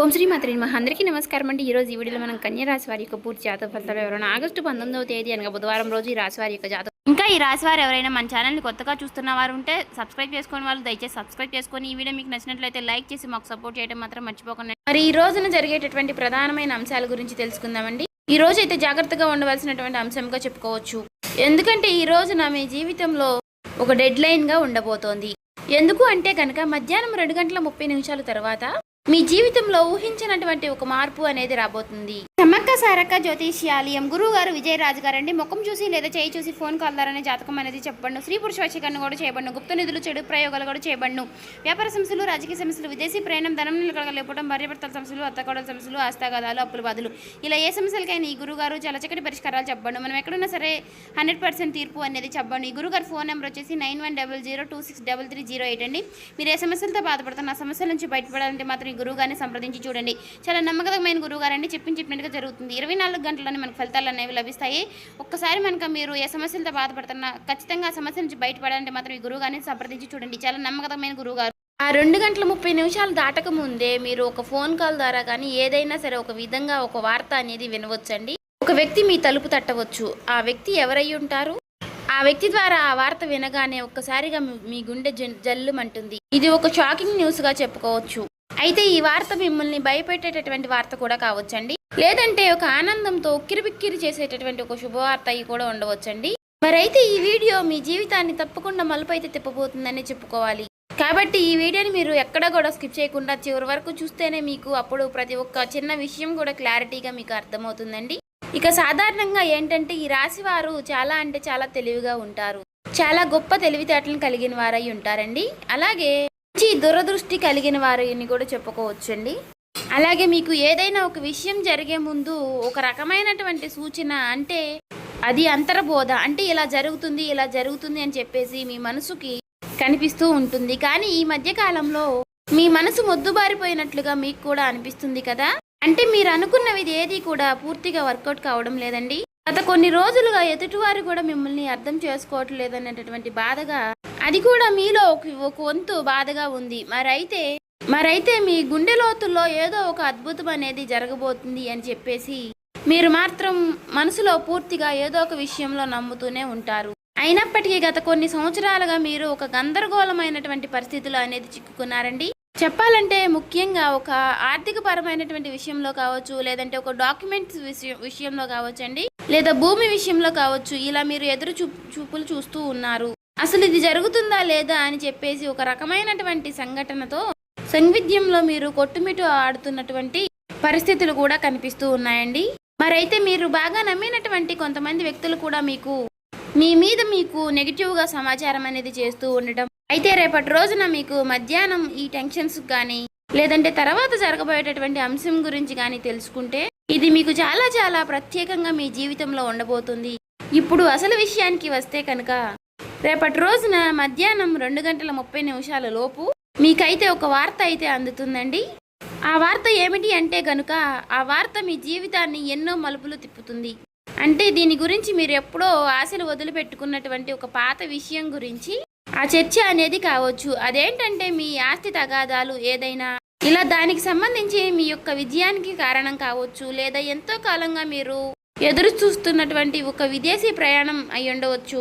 ఓం శ్రీ మాత్రే నమః. అందరికీ నమస్కారం అండి. ఈరోజు ఈ వీడియోలో మనం కన్యా రాశి వారి యొక్క పూర్తి జాతక ఫలితాలు ఎవరైనా ఆగస్టు 19వ తేదీ అనగా బుధవారం రోజు ఈ రాశి వారి యొక్క జాతకం. ఇంకా ఈ రాశి వారు ఎవరైనా మన ఛానల్ని కొత్తగా చూస్తున్న వారు ఉంటే సబ్స్క్రైబ్ చేసుకుని వాళ్ళు దయచేసి సబ్స్క్రైబ్ చేసుకొని ఈ వీడియో మీకు నచ్చినట్లయితే లైక్ చేసి మాకు సపోర్ట్ చేయడం మాత్రం మర్చిపోకండి. మరి ఈ రోజున జరిగేటటువంటి ప్రధానమైన అంశాల గురించి తెలుసుకుందామండి. ఈ రోజు అయితే జాగ్రత్తగా ఉండవలసినటువంటి అంశంగా చెప్పుకోవచ్చు. ఎందుకంటే ఈ రోజున మీ జీవితంలో ఒక డెడ్ లైన్గా ఉండబోతోంది. ఎందుకు అంటే కనుక మధ్యాహ్నం 2:30 తర్వాత మీ జీవితంలో ఊహించినటువంటి ఒక మార్పు అనేది రాబోతుంది. సమ్మక్క సారక్క జ్యోతిష్యాలయం గురువు గారు విజయరాజు గారండి. ముఖం చూసి లేదా చేయి చూసి ఫోన్ కాల్ ద్వారానే జాతకం అనేది చెప్పబడును. స్త్రీ పురుష వశీకరణ కూడా చేయబడును. గుప్త నిధులు చెడు ప్రయోగాలు కూడా చేయబడును. వ్యాపార సమస్యలు, రాజకీయ సమస్యలు, విదేశీ ప్రయాణం, ధనం నిలకడలేకపోవడం, భార్యాభర్తల సమస్యలు, అత్తకోడల సమస్యలు, ఆస్తాగాదాలు, అప్పుల బాధలు, ఇలా ఏ సమస్యలకైనా ఈ గురుగారు చాలా చక్కటి పరిష్కారాలు చెప్పబడును. మనం ఎక్కడున్నా సరే 100% తీర్పు అనేది చెప్పబడును. ఈ గురుగారు ఫోన్ నెంబర్ వచ్చేసి 9100263308 అండి. మీరు ఏ సమస్యలతో బాధపడుతున్న ఆ సమస్యల నుంచి బయటపడాలంటే మాత్రం ఈ గురువుగారిని సంప్రదించి చూడండి. చాలా నమ్మకమైన గురువుగారండి. చెప్పినట్టుగా జరుగుతుంది. 24 గంటల్లోనే మనకు ఫలితాలు అనేవి లభిస్తాయి. ఒక్కసారి మనకు మీరు ఏ సమస్యలతో బాధపడుతున్నా ఖచ్చితంగా ఆ సమస్య నుంచి బయటపడాలంటే మాత్రం ఈ గురువుగారిని సంప్రదించి చూడండి. చాలా నమ్మకమైన గురువుగారు. ఆ 2:30 దాటక ముందే మీరు ఒక ఫోన్ కాల్ ద్వారా కానీ ఏదైనా సరే ఒక విధంగా ఒక వార్త అనేది వినవచ్చండి. ఒక వ్యక్తి మీ తలుపు తట్టవచ్చు. ఆ వ్యక్తి ఎవరై ఉంటారు? ఆ వ్యక్తి ద్వారా ఆ వార్త వినగానే ఒక్కసారిగా మీ గుండె జల్లుమంటుంది. ఇది ఒక షాకింగ్ న్యూస్గా చెప్పుకోవచ్చు. అయితే ఈ వార్త మిమ్మల్ని భయపెట్టేటటువంటి వార్త కూడా కావచ్చండి. లేదంటే ఒక ఆనందంతో ఉక్కిరిబిక్కిరి చేసేటటువంటి ఒక శుభవార్త అయి కూడా ఉండవచ్చండి. మరైతే ఈ వీడియో మీ జీవితాన్ని తప్పకుండా మలుపు అయితే తిప్పబోతుందని చెప్పుకోవాలి. కాబట్టి ఈ వీడియోని మీరు ఎక్కడ కూడా స్కిప్ చేయకుండా చివరి వరకు చూస్తేనే మీకు అప్పుడు ప్రతి ఒక్క చిన్న విషయం కూడా క్లారిటీగా మీకు అర్థమవుతుందండి. ఇక సాధారణంగా ఏంటంటే ఈ రాశి వారు చాలా అంటే చాలా తెలివిగా ఉంటారు. చాలా గొప్ప తెలివితేటలను కలిగిన వారై ఉంటారండి. అలాగే మంచి దురదృష్టి కలిగిన వారిని కూడా చెప్పుకోవచ్చండి. అలాగే మీకు ఏదైనా ఒక విషయం జరిగే ముందు ఒక రకమైనటువంటి సూచన, అంటే అది అంతర్బోధ, అంటే ఇలా జరుగుతుంది అని చెప్పేసి మీ మనసుకి కనిపిస్తూ ఉంటుంది. కానీ ఈ మధ్య కాలంలో మీ మనసు మొద్దుబారిపోయినట్లుగా మీకు కూడా అనిపిస్తుంది కదా. అంటే మీరు అనుకున్నవి ఏది కూడా పూర్తిగా వర్కౌట్ కావడం లేదండి. గత కొన్ని రోజులుగా ఎదుటివారు కూడా మిమ్మల్ని అర్థం చేసుకోవటం లేదనేటటువంటి బాధగా, అది కూడా మీలో ఒక వంతు బాధగా ఉంది. మరైతే మీ గుండె లోతుల్లో ఏదో ఒక అద్భుతం అనేది జరగబోతుంది అని చెప్పేసి మీరు మాత్రం మనసులో పూర్తిగా ఏదో ఒక విషయంలో నమ్ముతూనే ఉంటారు. అయినప్పటికీ గత కొన్ని సంవత్సరాలుగా మీరు ఒక గందరగోళమైనటువంటి పరిస్థితులు అనేది చిక్కుకున్నారండి. చెప్పాలంటే ముఖ్యంగా ఒక ఆర్థిక పరమైనటువంటి విషయంలో కావచ్చు, లేదంటే ఒక డాక్యుమెంట్స్ విషయంలో కావచ్చండి, లేదా భూమి విషయంలో కావచ్చు. ఇలా మీరు ఎదురు చూపులు చూస్తూ ఉన్నారు. అసలు ఇది జరుగుతుందా లేదా అని చెప్పేసి ఒక రకమైనటువంటి సంఘటనతో సంవిధ్యంలో మీరు కొట్టుమిట్టు ఆడుతున్నటువంటి పరిస్థితులు కూడా కనిపిస్తూ ఉన్నాయండి. మరైతే మీరు బాగా నమ్మినటువంటి కొంతమంది వ్యక్తులు కూడా మీ మీద నెగిటివ్గా సమాచారం అనేది చేస్తూ ఉండటం. అయితే రేపటి రోజున మీకు మధ్యాహ్నం ఈ టెన్షన్స్ కానీ, లేదంటే తర్వాత జరగబోయేటటువంటి అంశం గురించి కానీ తెలుసుకుంటే ఇది మీకు చాలా చాలా ప్రత్యేకంగా మీ జీవితంలో ఉండబోతుంది. ఇప్పుడు అసలు విషయానికి వస్తే కనుక రేపటి రోజున మధ్యాహ్నం 2:30 లోపు మీకైతే ఒక వార్త అయితే అందుతుందండి. ఆ వార్త ఏమిటి అంటే కనుక ఆ వార్త మీ జీవితాన్ని ఎన్నో మలుపులు తిప్పుతుంది. అంటే దీని గురించి మీరు ఎప్పుడో ఆశలు వదిలిపెట్టుకున్నటువంటి ఒక పాత విషయం గురించి ఆ చర్చ అనేది కావచ్చు. అదేంటంటే మీ ఆస్తి తగాదాలు ఏదైనా, ఇలా దానికి సంబంధించి మీ యొక్క విజయానికి కారణం కావచ్చు, లేదా ఎంతో కాలంగా మీరు ఎదురు చూస్తున్నటువంటి ఒక విదేశీ ప్రయాణం అయి ఉండవచ్చు.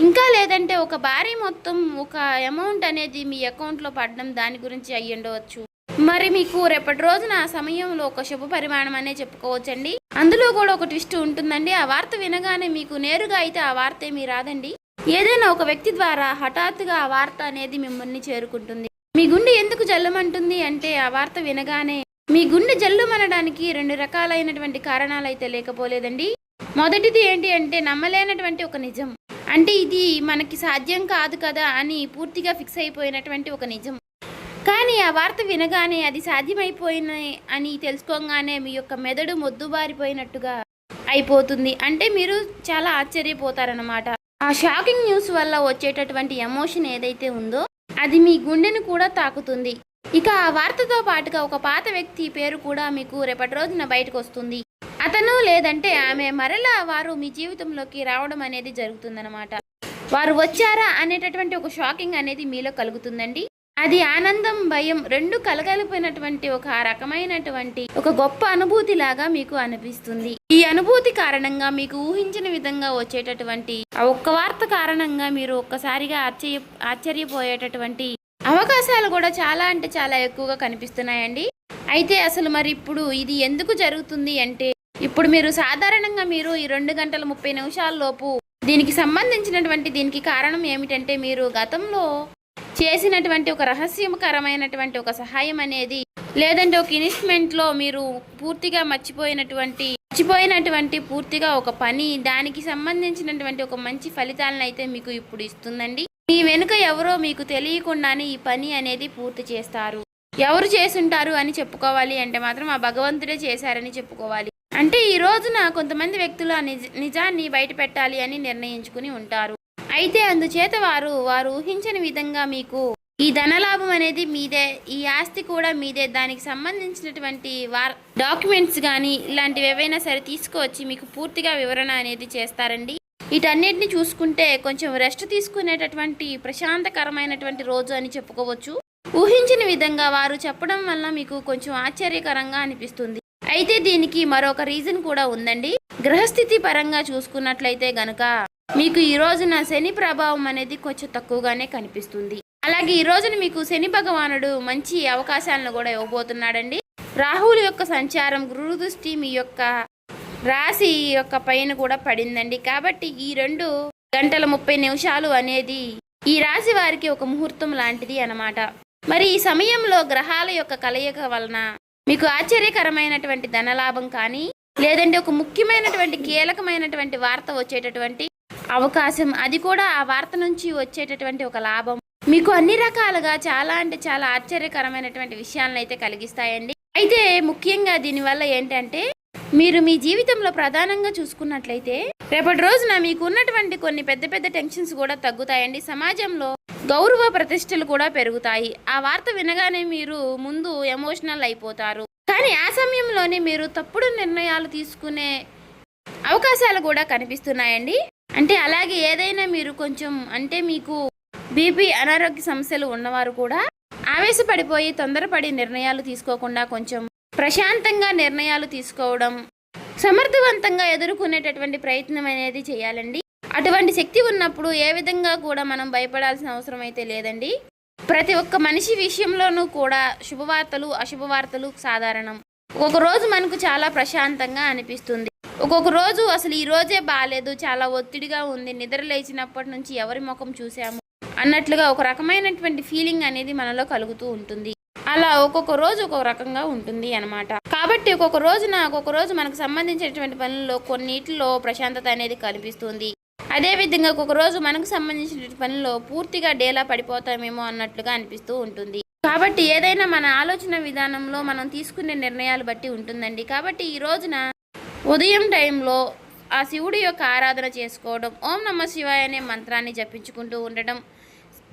ఇంకా లేదంటే ఒక భారీ మొత్తం ఒక అమౌంట్ అనేది మీ అకౌంట్లో పడడం, దాని గురించి అయ్యి ఉండవచ్చు. మరి మీకు రేపటి రోజున ఆ సమయంలో ఒక శుభ పరిమాణం అనే చెప్పుకోవచ్చండి. అందులో కూడా ఒక ట్విస్ట్ ఉంటుందండి. ఆ వార్త వినగానే మీకు నేరుగా అయితే ఆ వార్త ఏమీ రాదండి. ఏదైనా ఒక వ్యక్తి ద్వారా హఠాత్తుగా ఆ వార్త అనేది మిమ్మల్ని చేరుకుంటుంది. మీ గుండె ఎందుకు జల్లుమంటుంది అంటే ఆ వార్త వినగానే మీ గుండె జల్లుమనడానికి 2 రకాలైనటువంటి కారణాలు అయితే లేకపోలేదండి. మొదటిది ఏంటి అంటే నమ్మలేనటువంటి ఒక నిజం. అంటే ఇది మనకి సాధ్యం కాదు కదా అని పూర్తిగా ఫిక్స్ అయిపోయినటువంటి ఒక నిజం. కానీ ఆ వార్త వినగానే అది సాధ్యమైపోయిన అని తెలుసుకోగానే మీ యొక్క మెదడు మొద్దుబారిపోయినట్టుగా అయిపోతుంది. అంటే మీరు చాలా ఆశ్చర్యపోతారన్నమాట. ఆ షాకింగ్ న్యూస్ వల్ల వచ్చేటటువంటి ఎమోషన్ ఏదైతే ఉందో అది మీ గుండెను కూడా తాకుతుంది. ఇక ఆ వార్తతో పాటుగా ఒక పాత వ్యక్తి పేరు కూడా మీకు రేపటి రోజున బయటకు వస్తుంది. అతను లేదంటే ఆమె మరలా వారు మీ జీవితంలోకి రావడం అనేది జరుగుతుందన్నమాట. వారు వచ్చారా అనేటటువంటి ఒక షాకింగ్ అనేది మీలో కలుగుతుందండి. అది ఆనందం, భయం రెండు కలగలిపినటువంటి ఒక రకమైనటువంటి ఒక గొప్ప అనుభూతి లాగా మీకు అనిపిస్తుంది. ఈ అనుభూతి కారణంగా మీకు ఊహించిన విధంగా వచ్చేటటువంటి ఆ ఒక్క వార్త కారణంగా మీరు ఒక్కసారిగా ఆశ్చర్యపోయేటటువంటి అవకాశాలు కూడా చాలా అంటే చాలా ఎక్కువగా కనిపిస్తున్నాయండి. అయితే అసలు మరి ఇప్పుడు ఇది ఎందుకు జరుగుతుంది అంటే, ఇప్పుడు మీరు సాధారణంగా మీరు ఈ 2 గంటల 30 నిమిషాల లోపు దీనికి సంబంధించినటువంటి దీనికి కారణం ఏమిటంటే, మీరు గతంలో చేసినటువంటి ఒక రహస్యకరమైనటువంటి ఒక సహాయం అనేది, లేదంటే ఒక ఇన్వెస్ట్మెంట్లో మీరు పూర్తిగా మర్చిపోయినటువంటి పూర్తిగా ఒక పని, దానికి సంబంధించినటువంటి ఒక మంచి ఫలితాలను అయితే మీకు ఇప్పుడు ఇస్తుందండి. మీ వెనుక ఎవరో మీకు తెలియకుండానే ఈ పని అనేది పూర్తి చేస్తారు. ఎవరు చేసుంటారు అని చెప్పుకోవాలి అంటే మాత్రం ఆ భగవంతుడే చేశారని చెప్పుకోవాలి. అంటే ఈ రోజున కొంతమంది వ్యక్తులు ఆ నిజాన్ని బయట పెట్టాలి అని నిర్ణయించుకుని ఉంటారు. అయితే అందుచేత వారు ఊహించని విధంగా మీకు ఈ ధనలాభం అనేది మీదే, ఈ ఆస్తి కూడా మీదే, దానికి సంబంధించినటువంటి డాక్యుమెంట్స్ కానీ ఇలాంటివి ఏవైనా సరే తీసుకువచ్చి మీకు పూర్తిగా వివరణ అనేది చేస్తారండి. వీటన్నిటిని చూసుకుంటే కొంచెం రెస్ట్ తీసుకునేటటువంటి ప్రశాంతకరమైనటువంటి రోజు అని చెప్పుకోవచ్చు. ఊహించిన విధంగా వారు చెప్పడం వల్ల మీకు కొంచెం ఆశ్చర్యకరంగా అనిపిస్తుంది. అయితే దీనికి మరొక రీజన్ కూడా ఉందండి. గ్రహస్థితి పరంగా చూసుకున్నట్లయితే గనుక మీకు ఈ రోజున శని ప్రభావం అనేది కొంచెం తక్కువగానే కనిపిస్తుంది. అలాగే ఈ రోజున మీకు శని భగవానుడు మంచి అవకాశాలను కూడా ఇవ్వబోతున్నాడండి. రాహువుల యొక్క సంచారం, గురు దృష్టి మీ యొక్క రాశి యొక్క పైన కూడా పడిందండి. కాబట్టి ఈ 2 గంటల 30 నిమిషాలు అనేది ఈ రాశి వారికి ఒక ముహూర్తం లాంటిది అన్నమాట. మరి ఈ సమయంలో గ్రహాల యొక్క కలయిక వలన మీకు ఆశ్చర్యకరమైనటువంటి ధనలాభం కానీ, లేదంటే ఒక ముఖ్యమైనటువంటి కీలకమైనటువంటి వార్త వచ్చేటటువంటి అవకాశం, అది కూడా ఆ వార్త నుంచి వచ్చేటటువంటి ఒక లాభం మీకు అన్ని రకాలుగా చాలా అంటే చాలా ఆశ్చర్యకరమైనటువంటి విషయాలను అయితే కలిగిస్తాయండి. అయితే ముఖ్యంగా దీనివల్ల ఏంటంటే, మీరు మీ జీవితంలో ప్రధానంగా చూసుకున్నట్లయితే రేపటి రోజున మీకు ఉన్నటువంటి కొన్ని పెద్ద పెద్ద టెన్షన్స్ కూడా తగ్గుతాయండి. సమాజంలో గౌరవ ప్రతిష్టలు కూడా పెరుగుతాయి. ఆ వార్త వినగానే మీరు ముందు ఎమోషనల్ అయిపోతారు. కానీ ఆ సమయంలోనే మీరు తప్పుడు నిర్ణయాలు తీసుకునే అవకాశాలు కూడా కనిపిస్తున్నాయండి. అంటే అలాగే ఏదైనా మీరు కొంచెం అంటే మీకు బీపీ అనారోగ్య సమస్యలు ఉన్నవారు కూడా ఆవేశపడిపోయి తొందరపడి నిర్ణయాలు తీసుకోకుండా కొంచెం ప్రశాంతంగా నిర్ణయాలు తీసుకోవడం, సమర్థవంతంగా ఎదుర్కొనేటటువంటి ప్రయత్నం అనేది చేయాలండి. అటువంటి శక్తి ఉన్నప్పుడు ఏ విధంగా కూడా మనం భయపడాల్సిన అవసరం అయితే లేదండి. ప్రతి ఒక్క మనిషి విషయంలోనూ కూడా శుభవార్తలు అశుభవార్తలు సాధారణం. ఒక్కొక్క రోజు మనకు చాలా ప్రశాంతంగా అనిపిస్తుంది, ఒక్కొక్క రోజు అసలు ఈ రోజే బాగాలేదు, చాలా ఒత్తిడిగా ఉంది, నిద్ర లేచినప్పటి నుంచి ఎవరి ముఖం చూసాము అన్నట్లుగా ఒక రకమైనటువంటి ఫీలింగ్ అనేది మనలో కలుగుతూ ఉంటుంది. అలా ఒక్కొక్క రోజు ఒక్కొక్క రకంగా ఉంటుంది అన్నమాట. కాబట్టి ఒక్కొక్క రోజు మనకు సంబంధించినటువంటి పనుల్లో కొన్నిటిలో ప్రశాంతత అనేది కనిపిస్తుంది. అదేవిధంగా ఒక్కొక్క రోజు మనకు సంబంధించిన పనుల్లో పూర్తిగా డేలా పడిపోతామేమో అన్నట్లుగా అనిపిస్తూ ఉంటుంది. కాబట్టి ఏదైనా మన ఆలోచన విధానంలో మనం తీసుకునే నిర్ణయాలు బట్టి ఉంటుందండి. కాబట్టి ఈ రోజున ఉదయం టైంలో ఆ శివుడి యొక్క ఆరాధన చేసుకోవడం, ఓం నమః శివాయ అనే మంత్రాన్ని జపించుకుంటూ ఉండడం,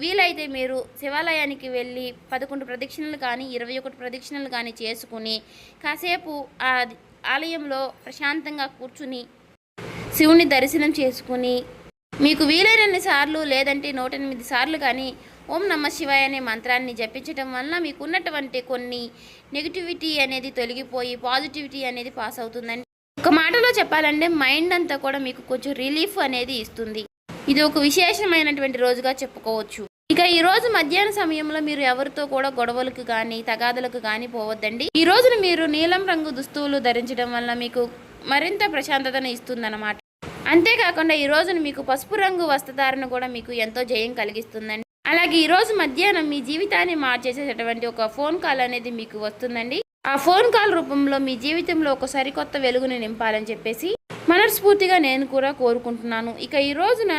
వీలైతే మీరు శివాలయానికి వెళ్ళి 11 ప్రదక్షిణలు కానీ 21 ప్రదక్షిణలు కానీ చేసుకుని కాసేపు ఆ ఆలయంలో ప్రశాంతంగా కూర్చుని శివుని దర్శనం చేసుకుని మీకు వీలైనన్ని సార్లు లేదంటే 108 సార్లు కానీ ఓం నమః శివాయ అనే మంత్రాన్ని జపించడం వల్ల మీకు ఉన్నటువంటి కొన్ని నెగిటివిటీ అనేది తొలగిపోయి పాజిటివిటీ అనేది పాస్ అవుతుందండి. ఒక మాటలో చెప్పాలంటే మైండ్ అంతా కూడా మీకు కొంచెం రిలీఫ్ అనేది ఇస్తుంది. ఇది ఒక విశేషమైనటువంటి రోజుగా చెప్పుకోవచ్చు. ఇక ఈ రోజు మధ్యాహ్న సమయంలో మీరు ఎవరితో కూడా గొడవలకు కానీ తగాదలకు కానీ పోవద్దండి. ఈ రోజున మీరు నీలం రంగు దుస్తువులు ధరించడం వల్ల మీకు మరింత ప్రశాంతతను ఇస్తుందన్నమాట. అంతేకాకుండా ఈ రోజున మీకు పసుపు రంగు వస్త్రధారణ కూడా మీకు ఎంతో జయం కలిగిస్తుందండి. అలాగే ఈ రోజు మధ్యాహ్నం మీ జీవితాన్ని మార్చేసేటటువంటి ఒక ఫోన్ కాల్ అనేది మీకు వస్తుందండి. ఆ ఫోన్ కాల్ రూపంలో మీ జీవితంలో ఒక సరికొత్త వెలుగుని నింపాలని చెప్పేసి మనస్ఫూర్తిగా నేను కూడా కోరుకుంటున్నాను. ఇక ఈ రోజున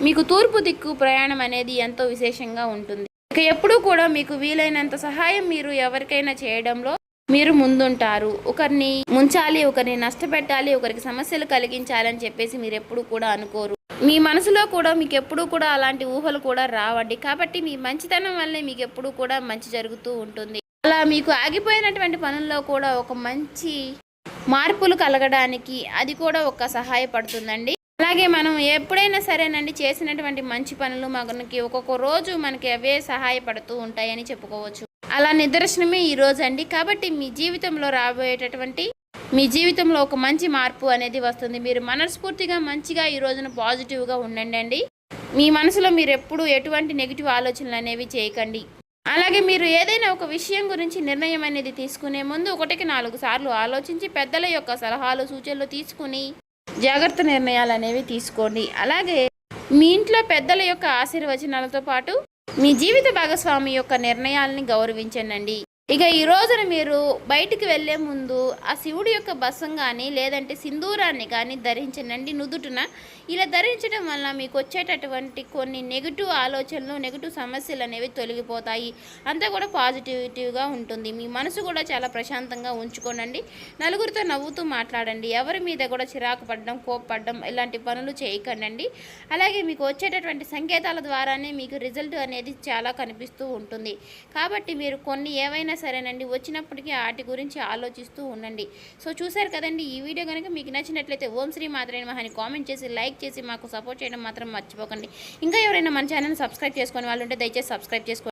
మీకు తూర్పు దిక్కు ప్రయాణం అనేది ఎంతో విశేషంగా ఉంటుంది. ఇక ఎప్పుడూ కూడా మీకు వీలైనంత సహాయం మీరు ఎవరికైనా చేయడంలో మీరు ముందుంటారు. ఒకరిని ముంచాలి, ఒకరిని నష్టపెట్టాలి, ఒకరికి సమస్యలు కలిగించాలని చెప్పేసి మీరు ఎప్పుడు కూడా అనుకోరు. మీ మనసులో కూడా మీకు ఎప్పుడూ కూడా అలాంటి ఊహలు కూడా రావండి. కాబట్టి మీ మంచితనం వల్లే మీకు ఎప్పుడూ కూడా మంచి జరుగుతూ ఉంటుంది. అలా మీకు ఆగిపోయినటువంటి పనుల్లో కూడా ఒక మంచి మార్పులు కలగడానికి అది కూడా ఒక సహాయపడుతుందండి. అలాగే మనం ఎప్పుడైనా సరేనండి చేసినటువంటి మంచి పనులు మనకి ఒక్కొక్క రోజు మనకి అవే సహాయపడుతూ ఉంటాయని చెప్పుకోవచ్చు. అలా నిదర్శనమే ఈ రోజు అండి. కాబట్టి మీ జీవితంలో రాబోయేటటువంటి మీ జీవితంలో ఒక మంచి మార్పు అనేది వస్తుంది. మీరు మనస్ఫూర్తిగా మంచిగా ఈ రోజున పాజిటివ్గా ఉండండి. మీ మనసులో మీరు ఎప్పుడు ఎటువంటి నెగిటివ్ ఆలోచనలు అనేవి చేయకండి. అలాగే మీరు ఏదైనా ఒక విషయం గురించి నిర్ణయం అనేది తీసుకునే ముందు 1కి 4 సార్లు ఆలోచించి పెద్దల యొక్క సలహాలు సూచనలు తీసుకుని జాగ్రత్త నిర్ణయాలు అనేవి తీసుకోండి. అలాగే మీ ఇంట్లో పెద్దల యొక్క ఆశీర్వచనాలతో పాటు మీ జీవిత భాగస్వామి యొక్క నిర్ణయాలని గౌరవించండి. ఇక ఈ రోజున మీరు బయటికి వెళ్ళే ముందు ఆ శివుడి యొక్క బసం కానీ లేదంటే సింధూరాన్ని కానీ ధరించండి నుదుటిన. ఇలా ధరించడం వల్ల మీకు వచ్చేటటువంటి కొన్ని నెగిటివ్ ఆలోచనలు నెగిటివ్ సమస్యలు అనేవి తొలగిపోతాయి. అంతా కూడా పాజిటివిటీగా ఉంటుంది. మీ మనసు కూడా చాలా ప్రశాంతంగా ఉంచుకోనండి. నలుగురితో నవ్వుతూ మాట్లాడండి. ఎవరి మీద కూడా చిరాకు పడడం కోప్పడడం ఇలాంటి పనులు చేయకండి. అలాగే మీకు వచ్చేటటువంటి సంకేతాల ద్వారానే మీకు రిజల్ట్ అనేది చాలా కనిపిస్తూ ఉంటుంది. కాబట్టి మీరు కొన్ని ఏవైనా సరేనండి వచ్చినప్పటికీ వాటి గురించి ఆలోచిస్తూ ఉండండి. సో చూసారు కదండి, ఈ వీడియో కనుక మీకు నచ్చినట్లయితే ఓం శ్రీ మాత్రే నమః అని కామెంట్ చేసి లైక్ చేసి మాకు సపోర్ట్ చేయడం మాత్రం మర్చిపోకండి. ఇంకా ఎవరైనా మన ఛానల్ సబ్స్క్రైబ్ చేసుకునే వాళ్ళు ఉంటే దయచేసి సబ్స్క్రైబ్ చేసుకోండి.